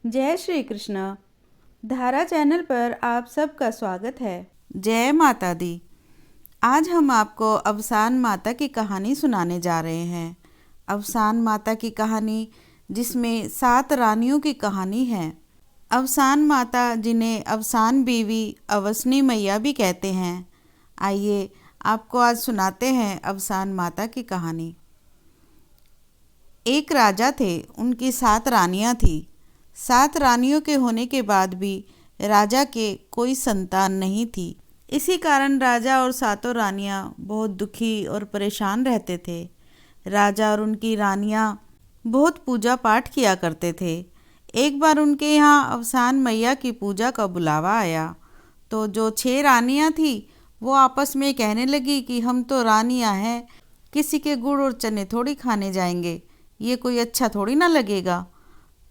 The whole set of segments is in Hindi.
जय श्री कृष्ण। धारा चैनल पर आप सबका स्वागत है। जय माता दी। आज हम आपको अवसान माता की कहानी सुनाने जा रहे हैं। अवसान माता की कहानी जिसमें 7 रानियों की कहानी है। अवसान माता जिन्हें अवसान बीवी अवसनी मैया भी कहते हैं। आइए आपको आज सुनाते हैं अवसान माता की कहानी। एक राजा थे, उनकी 7 रानियां थी। 7 रानियों के होने के बाद भी राजा के कोई संतान नहीं थी। इसी कारण राजा और 7 रानियां बहुत दुखी और परेशान रहते थे। राजा और उनकी रानियां बहुत पूजा पाठ किया करते थे। एक बार उनके यहाँ अवसान मैया की पूजा का बुलावा आया तो जो 6 रानियां थी वो आपस में कहने लगी कि हम तो रानियां हैं, किसी के गुड़ और चने थोड़ी खाने जाएंगे, ये कोई अच्छा थोड़ी ना लगेगा।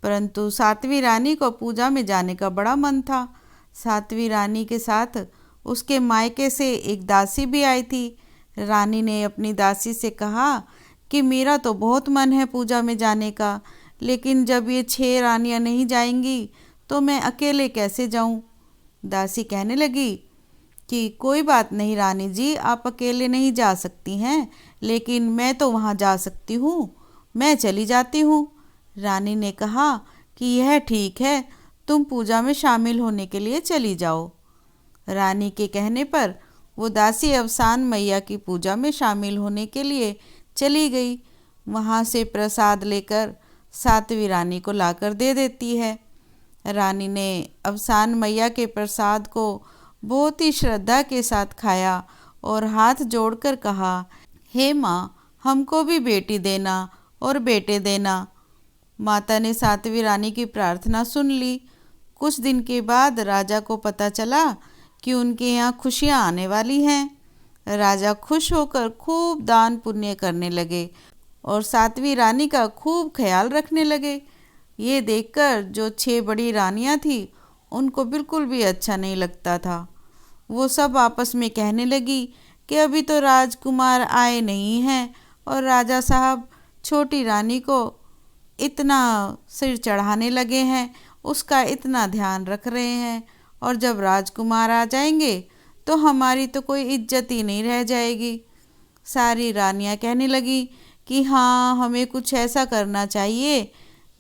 परंतु 7वीं रानी को पूजा में जाने का बड़ा मन था। 7वीं रानी के साथ उसके मायके से एक दासी भी आई थी। रानी ने अपनी दासी से कहा कि मेरा तो बहुत मन है पूजा में जाने का, लेकिन जब ये 6 रानियां नहीं जाएंगी तो मैं अकेले कैसे जाऊं। दासी कहने लगी कि कोई बात नहीं रानी जी, आप अकेले नहीं जा सकती हैं, लेकिन मैं तो वहाँ जा सकती हूँ, मैं चली जाती हूँ। रानी ने कहा कि यह ठीक है, तुम पूजा में शामिल होने के लिए चली जाओ। रानी के कहने पर वो दासी अवसान मैया की पूजा में शामिल होने के लिए चली गई। वहाँ से प्रसाद लेकर 7वीं रानी को लाकर दे देती है। रानी ने अवसान मैया के प्रसाद को बहुत ही श्रद्धा के साथ खाया और हाथ जोड़कर कहा, हे माँ, हमको भी बेटी देना और बेटे देना। माता ने 7वीं रानी की प्रार्थना सुन ली। कुछ दिन के बाद राजा को पता चला कि उनके यहाँ खुशियाँ आने वाली हैं। राजा खुश होकर खूब दान पुण्य करने लगे और 7वीं रानी का खूब ख्याल रखने लगे। ये देखकर जो 6 बड़ी रानियां थी उनको बिल्कुल भी अच्छा नहीं लगता था। वो सब आपस में कहने लगी कि अभी तो राजकुमार आए नहीं हैं और राजा साहब छोटी रानी को इतना सिर चढ़ाने लगे हैं, उसका इतना ध्यान रख रहे हैं, और जब राजकुमार आ जाएंगे तो हमारी तो कोई इज्जत ही नहीं रह जाएगी। सारी रानियां कहने लगी कि हाँ, हमें कुछ ऐसा करना चाहिए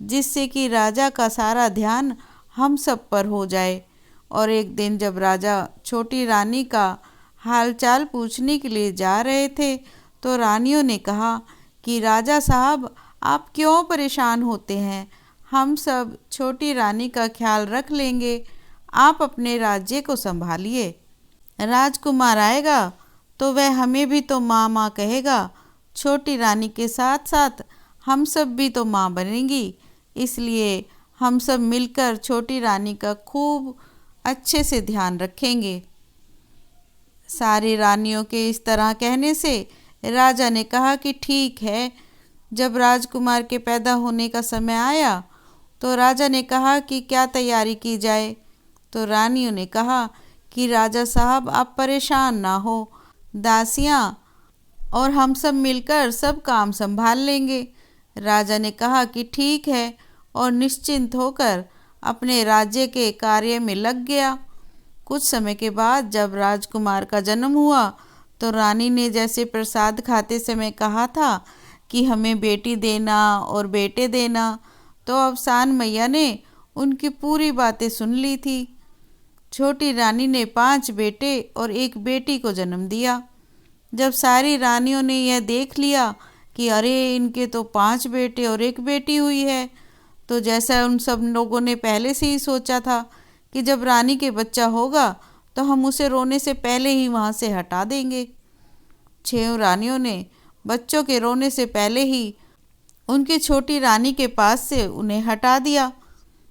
जिससे कि राजा का सारा ध्यान हम सब पर हो जाए। और एक दिन जब राजा छोटी रानी का हालचाल पूछने के लिए जा रहे थे तो रानियों ने कहा कि राजा साहब, आप क्यों परेशान होते हैं, हम सब छोटी रानी का ख्याल रख लेंगे, आप अपने राज्य को संभालिए। राजकुमार आएगा तो वह हमें भी तो माँ माँ कहेगा, छोटी रानी के साथ साथ हम सब भी तो माँ बनेंगी, इसलिए हम सब मिलकर छोटी रानी का खूब अच्छे से ध्यान रखेंगे। सारी रानियों के इस तरह कहने से राजा ने कहा कि ठीक है। जब राजकुमार के पैदा होने का समय आया तो राजा ने कहा कि क्या तैयारी की जाए। तो रानियों ने कहा कि राजा साहब, आप परेशान ना हो, दासियाँ और हम सब मिलकर सब काम संभाल लेंगे। राजा ने कहा कि ठीक है और निश्चिंत होकर अपने राज्य के कार्य में लग गया। कुछ समय के बाद जब राजकुमार का जन्म हुआ तो रानी ने जैसे प्रसाद खाते समय कहा था कि हमें बेटी देना और बेटे देना, तो अवसान मैया ने उनकी पूरी बातें सुन ली थी। छोटी रानी ने 5 बेटे और 1 बेटी को जन्म दिया। जब सारी रानियों ने यह देख लिया कि अरे, इनके तो 5 बेटे और 1 बेटी हुई है, तो जैसा उन सब लोगों ने पहले से ही सोचा था कि जब रानी के बच्चा होगा तो हम उसे रोने से पहले ही वहाँ से हटा देंगे। 6 रानियों ने बच्चों के रोने से पहले ही उनकी छोटी रानी के पास से उन्हें हटा दिया।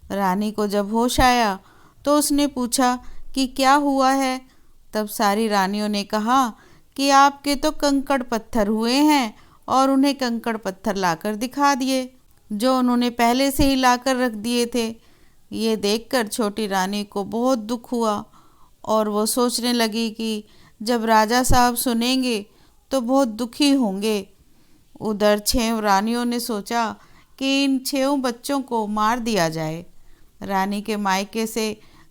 रानी को जब होश आया तो उसने पूछा कि क्या हुआ है। तब सारी रानियों ने कहा कि आपके तो कंकड़ पत्थर हुए हैं, और उन्हें कंकड़ पत्थर लाकर दिखा दिए जो उन्होंने पहले से ही लाकर रख दिए थे। ये देखकर छोटी रानी को बहुत दुख हुआ और वो सोचने लगी कि जब राजा साहब सुनेंगे तो बहुत दुखी होंगे। उधर 6 रानियों ने सोचा कि इन 6 बच्चों को मार दिया जाए। रानी के मायके से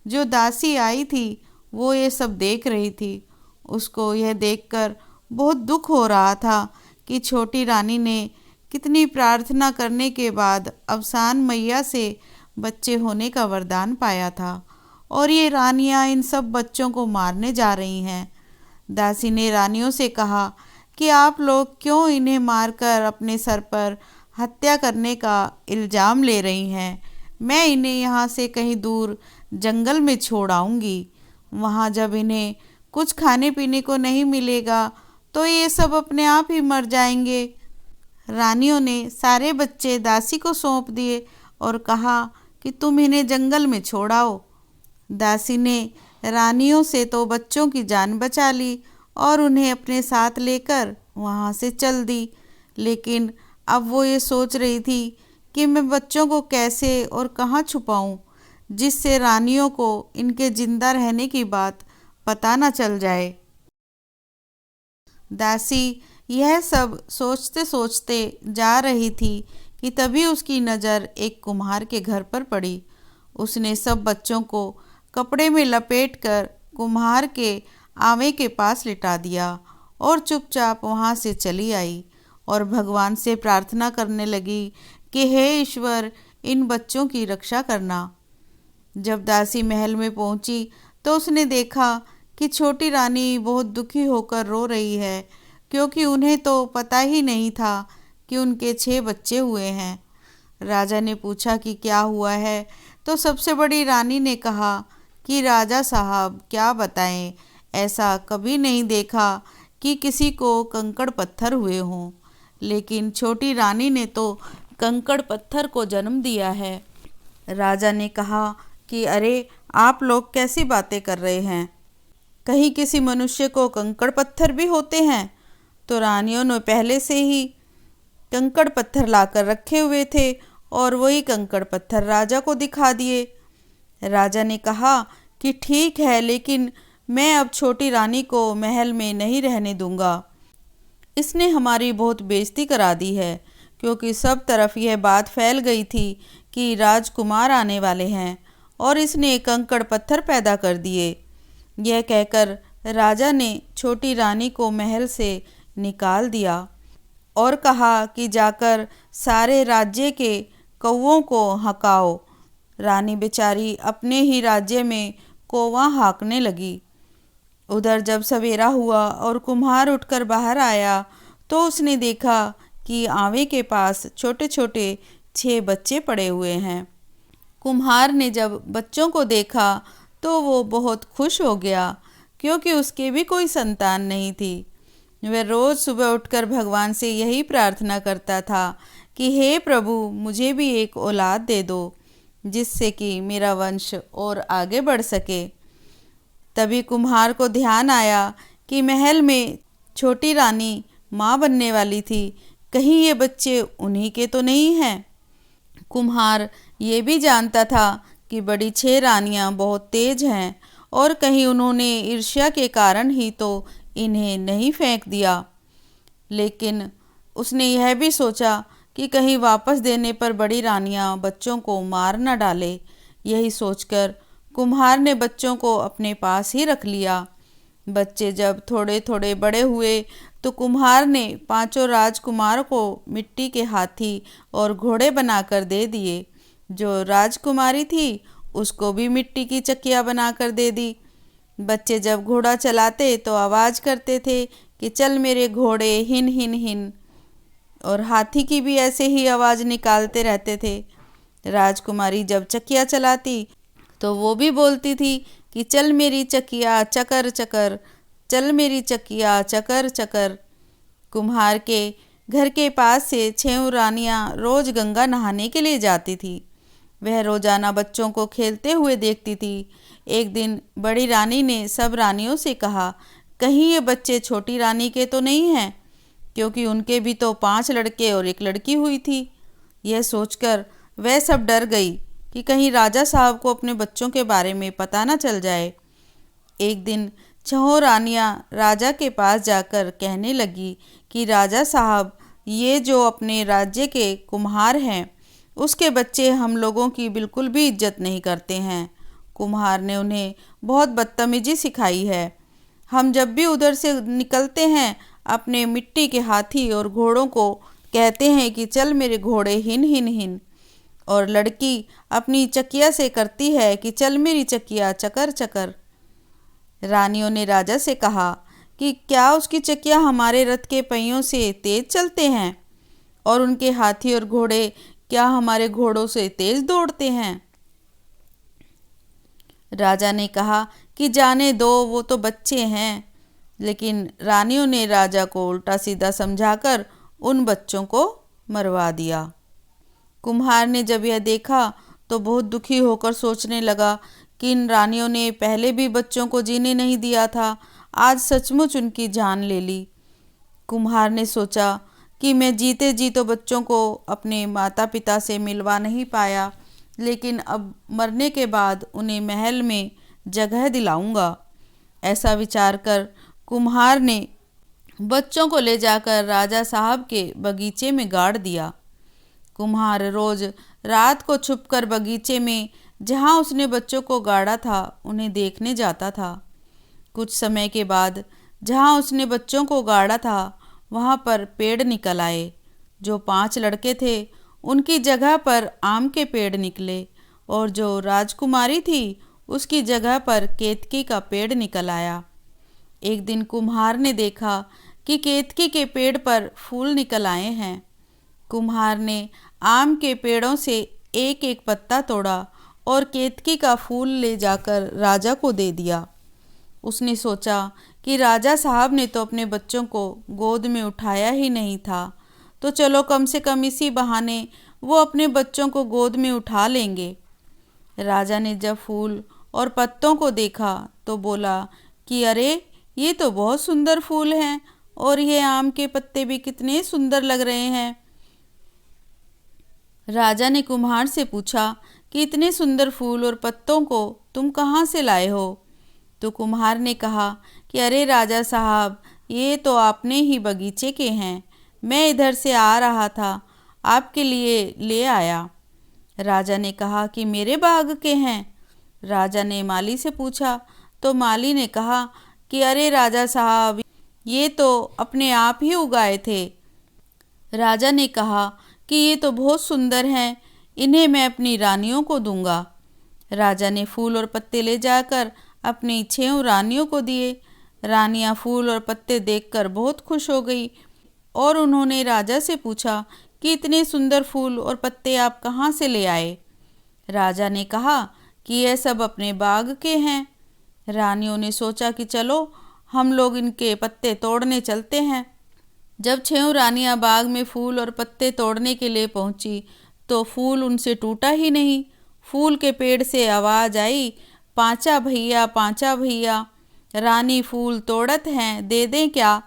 जो दासी आई थी वो ये सब देख रही थी। उसको यह देखकर बहुत दुख हो रहा था कि छोटी रानी ने कितनी प्रार्थना करने के बाद अवसान मैया से बच्चे होने का वरदान पाया था और ये रानियां इन सब बच्चों को मारने जा रही हैं। दासी ने रानियों से कहा कि आप लोग क्यों इन्हें मारकर अपने सर पर हत्या करने का इल्ज़ाम ले रही हैं। मैं इन्हें यहाँ से कहीं दूर जंगल में छोड़ आऊँगी। वहाँ जब इन्हें कुछ खाने पीने को नहीं मिलेगा तो ये सब अपने आप ही मर जाएंगे। रानियों ने सारे बच्चे दासी को सौंप दिए और कहा कि तुम इन्हें जंगल में छोड़ आओ। दासी ने रानियों से तो बच्चों की जान बचा ली और उन्हें अपने साथ लेकर वहाँ से चल दी। लेकिन अब वो ये सोच रही थी कि मैं बच्चों को कैसे और कहाँ छुपाऊं जिससे रानियों को इनके जिंदा रहने की बात पता न चल जाए। दासी यह सब सोचते सोचते जा रही थी कि तभी उसकी नज़र एक कुम्हार के घर पर पड़ी। उसने सब बच्चों को कपड़े में लपेटकर कुम्हार के आवे के पास लिटा दिया और चुपचाप वहाँ से चली आई और भगवान से प्रार्थना करने लगी कि हे ईश्वर, इन बच्चों की रक्षा करना। जब दासी महल में पहुंची तो उसने देखा कि छोटी रानी बहुत दुखी होकर रो रही है, क्योंकि उन्हें तो पता ही नहीं था कि उनके 6 बच्चे हुए हैं। राजा ने पूछा कि क्या हुआ है, तो सबसे बड़ी रानी ने कहा कि राजा साहब क्या बताएं, ऐसा कभी नहीं देखा कि किसी को कंकड़ पत्थर हुए हों, लेकिन छोटी रानी ने तो कंकड़ पत्थर को जन्म दिया है। राजा ने कहा कि अरे, आप लोग कैसी बातें कर रहे हैं, कहीं किसी मनुष्य को कंकड़ पत्थर भी होते हैं? तो रानियों ने पहले से ही कंकड़ पत्थर लाकर रखे हुए थे और वही कंकड़ पत्थर राजा को दिखा दिए। राजा ने कहा कि ठीक है, लेकिन मैं अब छोटी रानी को महल में नहीं रहने दूंगा। इसने हमारी बहुत बेइज्जती करा दी है, क्योंकि सब तरफ यह बात फैल गई थी कि राजकुमार आने वाले हैं और इसने कंकड़ पत्थर पैदा कर दिए। यह कहकर राजा ने छोटी रानी को महल से निकाल दिया और कहा कि जाकर सारे राज्य के कौवों को हकाओ। रानी बेचारी अपने ही राज्य में कौवा हाँकने लगी। उधर जब सवेरा हुआ और कुम्हार उठकर बाहर आया तो उसने देखा कि आवे के पास छोटे छोटे 6 बच्चे पड़े हुए हैं। कुम्हार ने जब बच्चों को देखा तो वो बहुत खुश हो गया, क्योंकि उसके भी कोई संतान नहीं थी। वह रोज़ सुबह उठकर भगवान से यही प्रार्थना करता था कि हे प्रभु, मुझे भी एक औलाद दे दो जिससे कि मेरा वंश और आगे बढ़ सके। तभी कुम्हार को ध्यान आया कि महल में छोटी रानी माँ बनने वाली थी, कहीं ये बच्चे उन्हीं के तो नहीं हैं। कुम्हार ये भी जानता था कि बड़ी 6 रानियां बहुत तेज हैं और कहीं उन्होंने ईर्ष्या के कारण ही तो इन्हें नहीं फेंक दिया। लेकिन उसने यह भी सोचा कि कहीं वापस देने पर बड़ी रानियां बच्चों को मार न डाले। यही सोचकर कुम्हार ने बच्चों को अपने पास ही रख लिया। बच्चे जब थोड़े थोड़े बड़े हुए तो कुम्हार ने 5 राजकुमार को मिट्टी के हाथी और घोड़े बनाकर दे दिए। जो राजकुमारी थी उसको भी मिट्टी की चक्कियाँ बनाकर दे दी। बच्चे जब घोड़ा चलाते तो आवाज़ करते थे कि चल मेरे घोड़े हिन हिन हिन, और हाथी की भी ऐसे ही आवाज़ निकालते रहते थे। राजकुमारी जब चक्कियाँ चलाती तो वो भी बोलती थी कि चल मेरी चक्किया चकर चकर, चल मेरी चक्किया चकर चकर। कुम्हार के घर के पास से 6 रानियां रोज गंगा नहाने के लिए जाती थी। वह रोजाना बच्चों को खेलते हुए देखती थी। एक दिन बड़ी रानी ने सब रानियों से कहा, कहीं ये बच्चे छोटी रानी के तो नहीं हैं, क्योंकि उनके भी तो 5 लड़के और 1 लड़की हुई थी। यह सोचकर वह सब डर गई कि कहीं राजा साहब को अपने बच्चों के बारे में पता न चल जाए। एक दिन 6 रानियां राजा के पास जाकर कहने लगी कि राजा साहब, ये जो अपने राज्य के कुम्हार हैं उसके बच्चे हम लोगों की बिल्कुल भी इज्जत नहीं करते हैं। कुम्हार ने उन्हें बहुत बदतमीजी सिखाई है। हम जब भी उधर से निकलते हैं अपने मिट्टी के हाथी और घोड़ों को कहते हैं कि चल मेरे घोड़े हिन हिन हिन, और लड़की अपनी चकिया से करती है कि चल मेरी चकिया चकर चकर। रानियों ने राजा से कहा कि क्या उसकी चकिया हमारे रथ के पहियों से तेज चलते हैं और उनके हाथी और घोड़े क्या हमारे घोड़ों से तेज दौड़ते हैं। राजा ने कहा कि जाने दो, वो तो बच्चे हैं। लेकिन रानियों ने राजा को उल्टा सीधा समझाकर उन बच्चों को मरवा दिया। कुम्हार ने जब यह देखा तो बहुत दुखी होकर सोचने लगा कि इन रानियों ने पहले भी बच्चों को जीने नहीं दिया था, आज सचमुच उनकी जान ले ली। कुम्हार ने सोचा कि मैं जीते जी तो बच्चों को अपने माता पिता से मिलवा नहीं पाया, लेकिन अब मरने के बाद उन्हें महल में जगह दिलाऊंगा। ऐसा विचार कर कुम्हार ने बच्चों को ले जाकर राजा साहब के बगीचे में गाड़ दिया। कुम्हार रोज रात को छुपकर बगीचे में जहाँ उसने बच्चों को गाड़ा था उन्हें देखने जाता था। कुछ समय के बाद जहाँ उसने बच्चों को गाड़ा था वहाँ पर पेड़ निकल आए। जो 5 लड़के थे उनकी जगह पर आम के पेड़ निकले और जो राजकुमारी थी उसकी जगह पर केतकी का पेड़ निकल आया। एक दिन कुम्हार ने देखा कि केतकी के पेड़ पर फूल निकल आए हैं। कुम्हार ने आम के पेड़ों से एक एक पत्ता तोड़ा और केतकी का फूल ले जाकर राजा को दे दिया। उसने सोचा कि राजा साहब ने तो अपने बच्चों को गोद में उठाया ही नहीं था, तो चलो कम से कम इसी बहाने वो अपने बच्चों को गोद में उठा लेंगे। राजा ने जब फूल और पत्तों को देखा तो बोला कि अरे, ये तो बहुत सुंदर फूल हैं और ये आम के पत्ते भी कितने सुंदर लग रहे हैं। राजा ने कुम्हार से पूछा कि इतने सुंदर फूल और पत्तों को तुम कहाँ से लाए हो। तो कुम्हार ने कहा कि अरे राजा साहब, ये तो आपने ही बगीचे के हैं, मैं इधर से आ रहा था, आपके लिए ले आया। राजा ने कहा कि मेरे बाग के हैं। राजा ने माली से पूछा तो माली ने कहा कि अरे राजा साहब, ये तो अपने आप ही उगाए थे। राजा ने कहा कि ये तो बहुत सुंदर हैं, इन्हें मैं अपनी रानियों को दूंगा। राजा ने फूल और पत्ते ले जाकर अपनी 6 रानियों को दिए। रानियां फूल और पत्ते देखकर बहुत खुश हो गई और उन्होंने राजा से पूछा कि इतने सुंदर फूल और पत्ते आप कहाँ से ले आए। राजा ने कहा कि यह सब अपने बाग के हैं। रानियों ने सोचा कि चलो हम लोग इनके पत्ते तोड़ने चलते हैं। जब 6 रानियां बाग में फूल और पत्ते तोड़ने के लिए पहुंची तो फूल उनसे टूटा ही नहीं। फूल के पेड़ से आवाज़ आई, पांचा भैया, पांचा भैया, रानी फूल तोड़त हैं, दे दें क्या।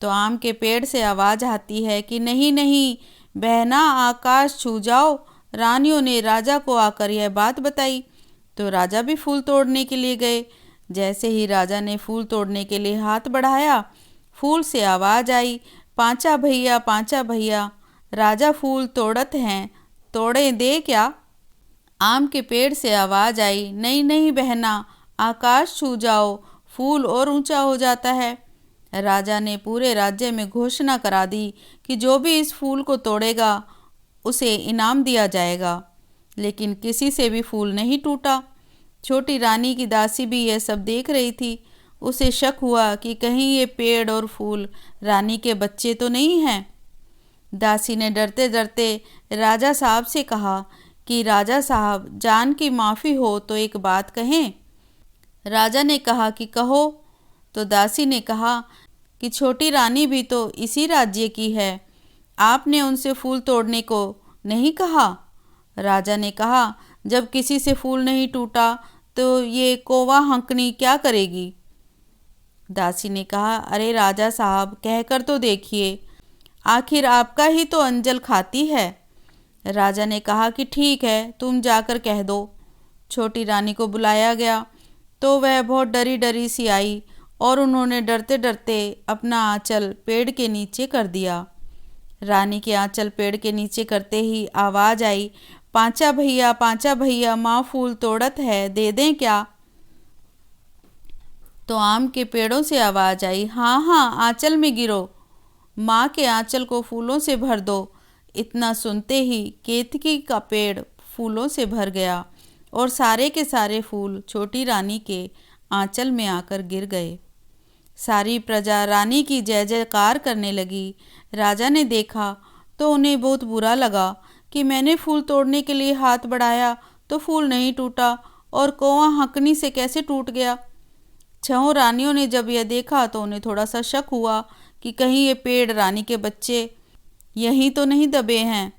तो आम के पेड़ से आवाज़ आती है कि नहीं नहीं बहना, आकाश छू जाओ। रानियों ने राजा को आकर यह बात बताई तो राजा भी फूल तोड़ने के लिए गए। जैसे ही राजा ने फूल तोड़ने के लिए हाथ बढ़ाया, फूल से आवाज़ आई, पांचा भैया, पांचा भैया, राजा फूल तोड़त हैं, तोड़े दे क्या। आम के पेड़ से आवाज़ आई, नहीं नहीं बहना, आकाश छू जाओ, फूल और ऊंचा हो जाता है। राजा ने पूरे राज्य में घोषणा करा दी कि जो भी इस फूल को तोड़ेगा उसे इनाम दिया जाएगा। लेकिन किसी से भी फूल नहीं टूटा। छोटी रानी की दासी भी यह सब देख रही थी। उसे शक हुआ कि कहीं ये पेड़ और फूल रानी के बच्चे तो नहीं हैं। दासी ने डरते डरते राजा साहब से कहा कि राजा साहब, जान की माफ़ी हो तो एक बात कहें। राजा ने कहा कि कहो। तो दासी ने कहा कि छोटी रानी भी तो इसी राज्य की है, आपने उनसे फूल तोड़ने को नहीं कहा। राजा ने कहा, जब किसी से फूल नहीं टूटा तो ये कौवा हंकनी क्या करेगी। दासी ने कहा, अरे राजा साहब, कहकर तो देखिए, आखिर आपका ही तो अंजल खाती है। राजा ने कहा कि ठीक है, तुम जाकर कह दो। छोटी रानी को बुलाया गया तो वह बहुत डरी डरी सी आई और उन्होंने डरते डरते अपना आंचल पेड़ के नीचे कर दिया। रानी के आंचल पेड़ के नीचे करते ही आवाज आई, पांचा भैया माँ फूल तोड़त है, दे दें क्या? तो आम के पेड़ों से आवाज आई, हाँ हाँ आंचल में गिरो, माँ के आंचल को फूलों से भर दो। इतना सुनते ही केतकी का पेड़ फूलों से भर गया और सारे के सारे फूल छोटी रानी के आंचल में आकर गिर गए। सारी प्रजा रानी की जय जयकार करने लगी। राजा ने देखा तो उन्हें बहुत बुरा लगा कि मैंने फूल तोड़ने के लिए हाथ बढ़ाया तो फूल नहीं टूटा और कौवा हंकनी से कैसे टूट गया। छहों रानियों ने जब यह देखा तो उन्हें थोड़ा सा शक हुआ कि कहीं ये पेड़ रानी के बच्चे यहीं तो नहीं दबे हैं,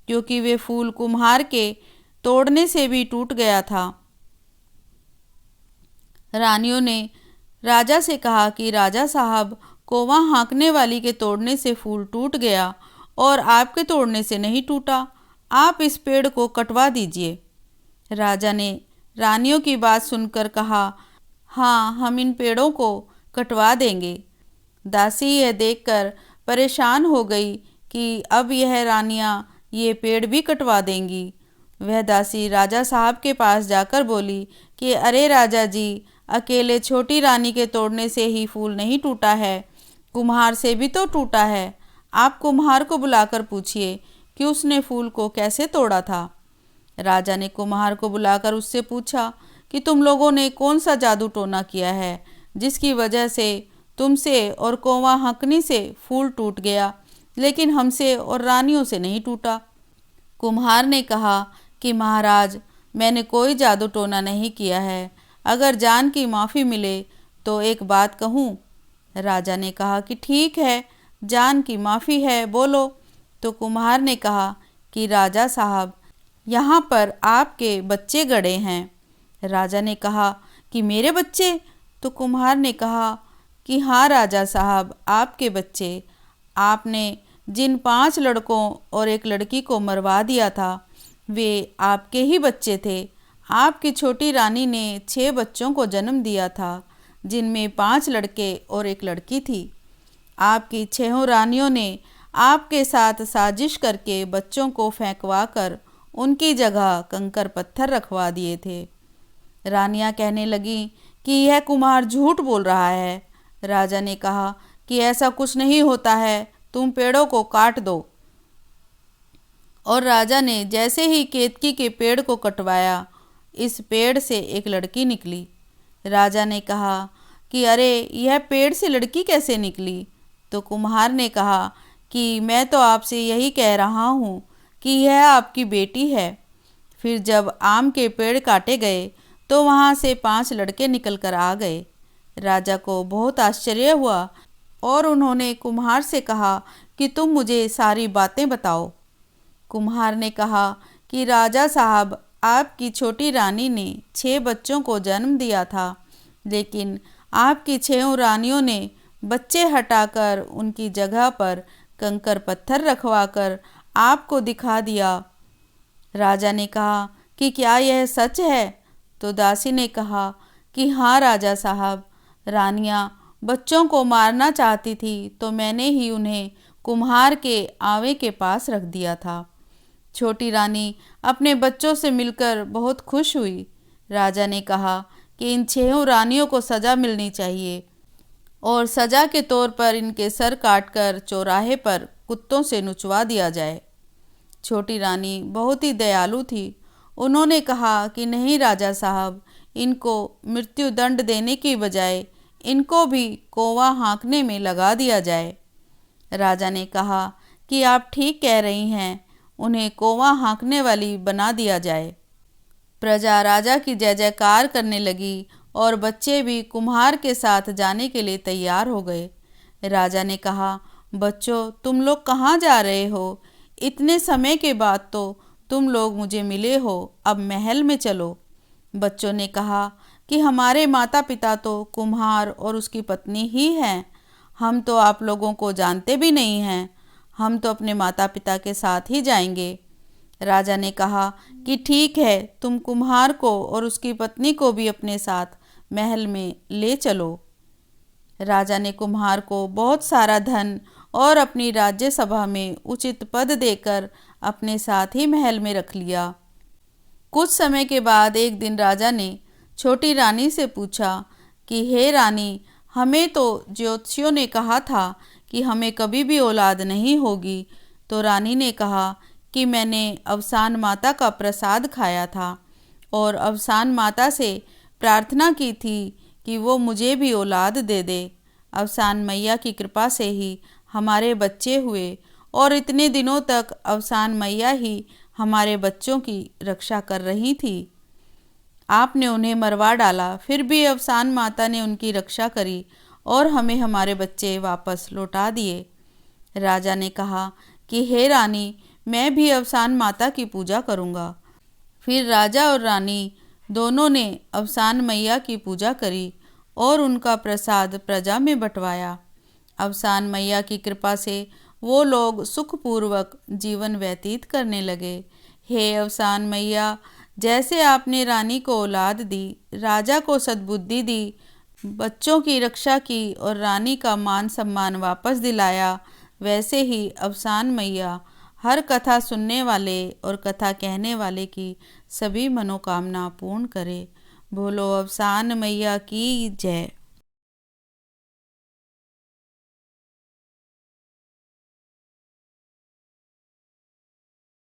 क्योंकि वे फूल कुम्हार के तोड़ने से भी टूट गया था। रानियों ने राजा से कहा कि राजा साहब, कौवा हाँकने वाली के तोड़ने से फूल टूट गया और आपके तोड़ने से नहीं टूटा, आप इस पेड़ को कटवा दीजिए। राजा ने रानियों की बात सुनकर कहा, हाँ हम इन पेड़ों को कटवा देंगे। दासी यह देखकर परेशान हो गई कि अब यह रानियां ये पेड़ भी कटवा देंगी। वह दासी राजा साहब के पास जाकर बोली कि अरे राजा जी, अकेले छोटी रानी के तोड़ने से ही फूल नहीं टूटा है, कुम्हार से भी तो टूटा है। आप कुम्हार को बुलाकर पूछिए कि उसने फूल को कैसे तोड़ा था। राजा ने कुम्हार को बुलाकर उससे पूछा कि तुम लोगों ने कौन सा जादू टोना किया है जिसकी वजह से तुमसे और कौवा हंकनी से फूल टूट गया, लेकिन हमसे और रानियों से नहीं टूटा। कुम्हार ने कहा कि महाराज, मैंने कोई जादू टोना नहीं किया है, अगर जान की माफ़ी मिले तो एक बात कहूँ। राजा ने कहा कि ठीक है, जान की माफ़ी है, बोलो। तो कुम्हार ने कहा कि राजा साहब, यहाँ पर आपके बच्चे गड़े हैं। राजा ने कहा कि मेरे बच्चे? तो कुम्हार ने कहा कि हाँ राजा साहब, आपके बच्चे। आपने जिन 5 लड़कों और एक लड़की को मरवा दिया था वे आपके ही बच्चे थे। आपकी छोटी रानी ने 6 बच्चों को जन्म दिया था जिनमें 5 लड़के और एक लड़की थी। आपकी 6 रानियों ने आपके साथ साजिश करके बच्चों को फेंकवा कर उनकी जगह कंकर पत्थर रखवा दिए थे। रानियां कहने लगीं कि यह कुम्हार झूठ बोल रहा है। राजा ने कहा कि ऐसा कुछ नहीं होता है, तुम पेड़ों को काट दो। और राजा ने जैसे ही केतकी के पेड़ को कटवाया, इस पेड़ से एक लड़की निकली। राजा ने कहा कि अरे, यह पेड़ से लड़की कैसे निकली? तो कुम्हार ने कहा कि मैं तो आपसे यही कह रहा हूँ कि यह आपकी बेटी है। फिर जब आम के पेड़ काटे गए तो वहाँ से 5 लड़के निकल कर आ गए। राजा को बहुत आश्चर्य हुआ और उन्होंने कुम्हार से कहा कि तुम मुझे सारी बातें बताओ। कुम्हार ने कहा कि राजा साहब, आपकी छोटी रानी ने 6 बच्चों को जन्म दिया था, लेकिन आपकी 6 रानियों ने बच्चे हटाकर उनकी जगह पर कंकर पत्थर रखवाकर आपको दिखा दिया। राजा ने कहा कि क्या यह सच है? तो दासी ने कहा कि हाँ राजा साहब, रानियां बच्चों को मारना चाहती थी तो मैंने ही उन्हें कुम्हार के आवे के पास रख दिया था। छोटी रानी अपने बच्चों से मिलकर बहुत खुश हुई। राजा ने कहा कि इन 6 रानियों को सज़ा मिलनी चाहिए और सज़ा के तौर पर इनके सर काटकर चौराहे पर कुत्तों से नुचवा दिया जाए। छोटी रानी बहुत ही दयालु थी। उन्होंने कहा कि नहीं राजा साहब, इनको मृत्यु दंड देने की बजाय इनको भी कौवा हाँकने में लगा दिया जाए। राजा ने कहा कि आप ठीक कह रही हैं, उन्हें कौवा हाँकने वाली बना दिया जाए। प्रजा राजा की जय जयकार करने लगी और बच्चे भी कुम्हार के साथ जाने के लिए तैयार हो गए। राजा ने कहा, बच्चों, तुम लोग कहाँ जा रहे हो? इतने समय के बाद तो तुम लोग मुझे मिले हो, अब महल में चलो। बच्चों ने कहा कि हमारे माता पिता तो कुम्हार और उसकी पत्नी ही हैं, हम तो आप लोगों को जानते भी नहीं हैं, हम तो अपने माता पिता के साथ ही जाएंगे। राजा ने कहा कि ठीक है, तुम कुम्हार को और उसकी पत्नी को भी अपने साथ महल में ले चलो। राजा ने कुम्हार को बहुत सारा धन और अपनी राज्यसभा में उचित पद देकर अपने साथ ही महल में रख लिया। कुछ समय के बाद एक दिन राजा ने छोटी रानी से पूछा कि हे रानी, हमें तो ज्योतिषियों ने कहा था कि हमें कभी भी औलाद नहीं होगी। तो रानी ने कहा कि मैंने अवसान माता का प्रसाद खाया था और अवसान माता से प्रार्थना की थी कि वो मुझे भी औलाद दे दे। अवसान मैया की कृपा से ही हमारे बच्चे हुए और इतने दिनों तक अवसान मैया ही हमारे बच्चों की रक्षा कर रही थी। आपने उन्हें मरवा डाला, फिर भी अवसान माता ने उनकी रक्षा करी और हमें हमारे बच्चे वापस लौटा दिए। राजा ने कहा कि हे रानी, मैं भी अवसान माता की पूजा करूँगा। फिर राजा और रानी दोनों ने अवसान मैया की पूजा करी और उनका प्रसाद प्रजा में बंटवाया। अवसान मैया की कृपा से वो लोग सुखपूर्वक जीवन व्यतीत करने लगे। हे अवसान मैया, जैसे आपने रानी को औलाद दी, राजा को सद्बुद्धि दी, बच्चों की रक्षा की और रानी का मान सम्मान वापस दिलाया, वैसे ही अवसान मैया हर कथा सुनने वाले और कथा कहने वाले की सभी मनोकामना पूर्ण करे। बोलो अवसान मैया की जय।